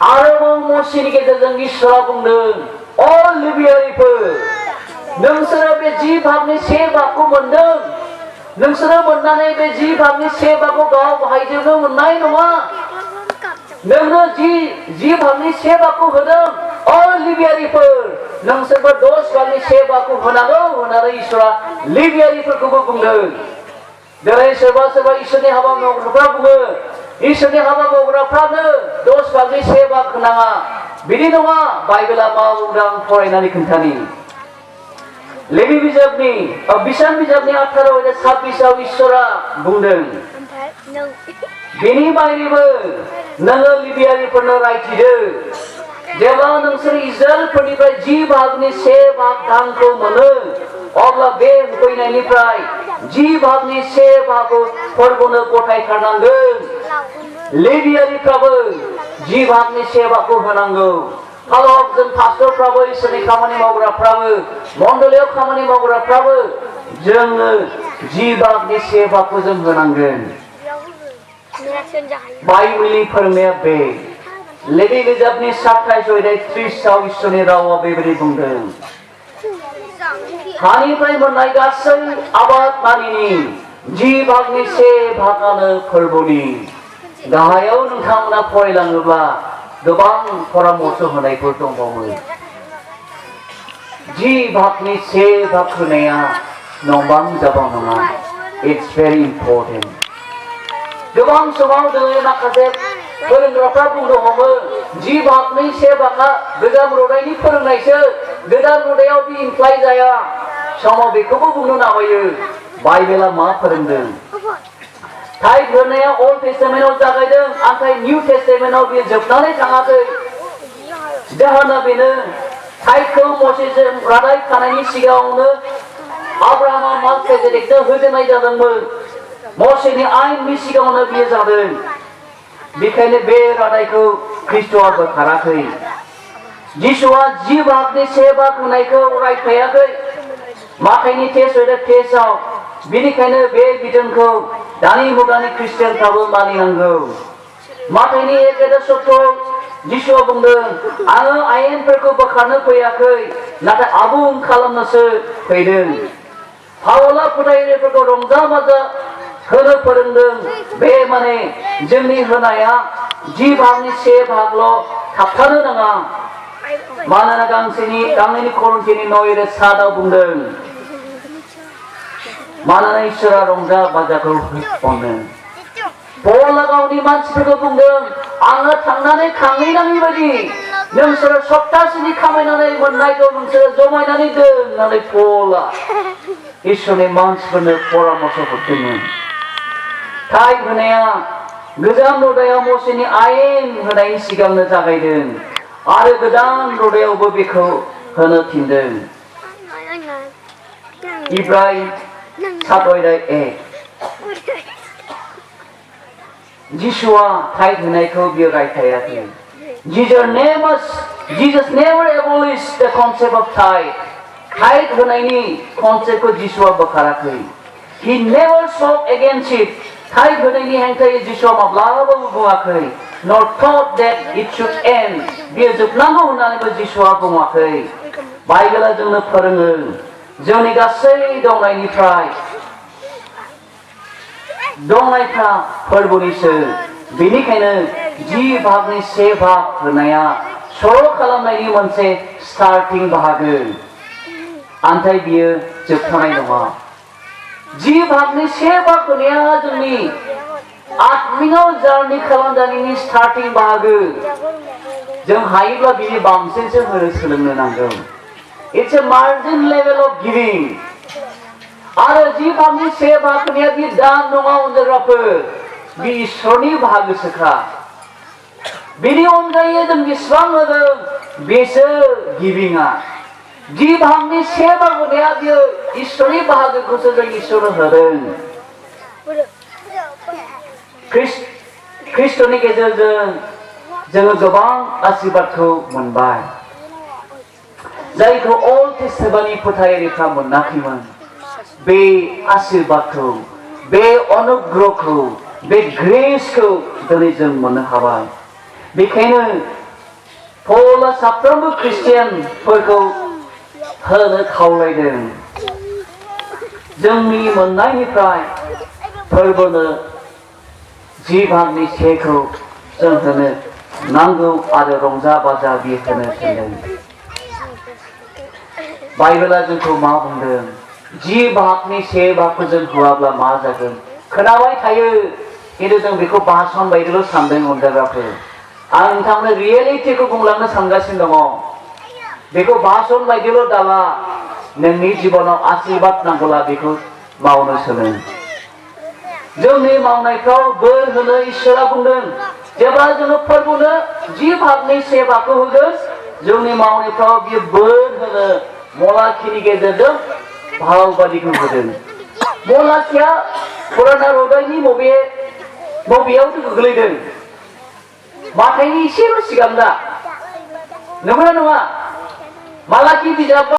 आरोबाव मसेनि गेजेरजों इसोरा बुंदों अ लेबियारिफोर नोंसोरो बे जि भागनि से भागखौ मोनदों नोंसोरो मोननानै बे जि भागनि से भागखौ गाव बाहायजोबनो मोननाय नङा नोंनो जि भागनि से भागखौ होदों अ लेबियारिफोर नोंसोरबो 10 भागनि से भागखौ होनांगौ होननानै इसोरा लेबियारिफोरखौबो बुंदों दिनै सोरबा सोरबा इसोरनि हाबा मावग्राफ्रा बुङो इसोरनि हाबा मावग्राफ्रानो 10 भागनि से भाग होनाङा बिदि नङा बाइबेला मा बुंदों आं फरायनानै खोन्थानि लेबि बिजाबनि बिसान बिजाबनि 18 आरो 26 आव इसोरा बुंदों बेनि बायदिबो नोङो लेबियारिफोरनो रायथिदो जेब्ला नोंसोर इजराइलफोरनिफ्राय 10 भागनि से भाग दानखौ मोनो अब्ला बे फैनायनिफ्राय 10 भागनि से भागखौ फोरबोनो गथायथारनांगोन लेबियारिफ्राबो 10 भागनि से भागखौ होनांगौ फालक जों पास्टरफ्राबो इसोरनि खामानि मावग्राफ्राबो मण्डलियाव खामानि मावग्राफ्राबो जोङो 10 भागनि से भागखौ जों होनांगोन बाइबेलनि फोरोंनाया बे लेबि बिजाबनि 27 अध्याय 30 आव इसोरनि रावा बेबायदि बुंदों हानिफ्राय मोननाय गासै आबाद मानिनि 10 भागनि से भागानो फोरबोनि गाहायाव नोंथांमोना फरायलाङोब्ला गोबां परामर्श होनायफोर दंबावो 10 भागनि से भाग होनाया नंबां जाबां नङा इट्स भेरि इम्परटेन्ट गोबां समाव जोङो माखासे फोरोंग्राफ्रा बुंनो हमो 10 भागनि से भागा गोजाम रोदायनि फोरोंनायसो गोदान रोदायाव बे इमप्लाइ जाया समाव बेखौबो बुंनो नामायो बाइबेला मा फोरोंदों टाइप होनाया ओल्ड टेस्टामेन्टआव जागायदों नाथाय निउ टेस्टामेन्टआव बेयो जोबनानै थाङाखै जाहोना बेनो टाइपखौ मसेसजों रादाय खानायनि सिगाङावनो आब्राहामा मेलकिजेदेकनो होजेननाय जादोंमोन मसेनि आयेननि सिगाङावनो बेयो जादों बेखायनो बे रादायखौ ख्रिस्ट'आ बोखाराखै जिसुआ 10 भागनि से भाग होनायखौ रायखायाखै माथाइनि टेस्टआव बेनिखायनो बे बिथोनखौ दानि मुगानि ख्रिस्टियानफ्राबो मानिनांगौ माथाइनि 1:17 जिसुआ बुंदों आङो आयेनफोरखौ बोखारनो फैयाखै नाथाय आबुं खालामनोसो फैदों पावला फोथायगिरिफोरखौ रंजा बाजा होनो फोरोंदों बे माने जोंनि होनाया 10 भागनि से भागल' थाबथानो नाङा मानोना गांनैनि करिन्थिनि 9:7 आव बुंदों मानोना इसोरा रंजा बाजाखौ अनो पौला गावनि मानसिफोरखौ बुंदों आङो थांनानै खांहैनाङि बायदि नोंसोरो सप्तासेनि खामायनानै मोननायखौ नोंसोरो जमायनानै दोन होननानै पौला इसोरनि मानसिफोरनो परामर्श हरदोंमोन टाइप होनाया गोजाम रोदायाव मसेनि आयेन होनायनि सिगांनो जागायदों आरो गोदान रोदायावबो बेखौ होनो थिनदों इब्राहिम 7:1 जिसुआ टाइप होनायखौ बियो रायखायाखै Jesus never abolished the concept of tithe. Tithe होनायनि कनसेप्टखौ जिसुआ बोखाराखै He never spoke against it. Tithe होनायनि हेंथायै जिसुआ माब्लाबाबो बुङाखै nor thought that it should end. बियो जोबनांगौ होननानैबो जिसुआ बुङाखै बाइबेला जोंनो फोरोङो जोंनि गासै दंनायफ्रा फोरबोनिसो बेनिखायनो 10 भागनि से भाग होनाया सर' खालामनायनि मोनसे स्टार्टिं बाहागो नाथाय बियो जोबथानाय नङा 10 भागनि से भाग होनाया जोंनि आत्मियाव जारनि खालामजानायनि स्टार्टिं बाहागो जों हायोब्ला बिनि बांसिनसो होनो सोलोंनो नांगौ It's a margin level of giving आरो 10 भागनि से भाग होनाया बे दान नङा अनजाग्राफोर बे इसोरनि बाहागोसोखा बेनि अनगायै जों बेसेबां होदों बेसो गिभिंआ 10 भागनि से भाग होनाया बियो इसोरनि बाहागोखौसो जों इसोरनो होदों ख्रिस्ट'नि गेजेरजों जोङो गोबां आशीर्बादखौ मोनबाय जायखौ ओल्ड टेस्टामेन्टनि फोथायगिरिफ्रा मोनाखैमोन बे आशीर्बादखौ बे अनुग्रहखौ बे ग्रेसखौ दिनै जों मोननो हाबाय बेखायनो पौला साफ्रोमबो ख्रिस्टियानफोरखौ होनो खावलायदों जोंनि मोननायनिफ्राय फोरबोनो 10 भागनि 1खौ जों होनो नांगौ आरो रंजा बाजा बे होनो थिनदों बाइबेला जोंखौ मा बुंदों 10 भागनि 1 भागखौ जों होआब्ला मा जागोन खोनाबाय थायो किन्तु जों बेखौ भाषण बायदिल' सानदों अनजाग्राफोर आं नोंथांनो रियेलिटिखौ बुंलांनो सानगासिनो दङ बेखौ भाषण बायदिल' दाला नोंनि जिबनाव आशीर्बाद नांगौला बेखौ मावनो सोलों जोंनि मावनायफ्राव बोर होनो इसोरा बुंदों जेब्ला जोङो फोरबोनो 10 भागनि 1 भागखौ होगोन जोंनि मावनायफ्राव बियो बोर होनो मलाखिनि गेजेरजों भाव बादिखौ होदों मलाखिया पुराना रदाइनि बबेयाव गोग्लैदों माथाइनि एसेल' सिगां दा नंगौना नङा मालाखि बिजाब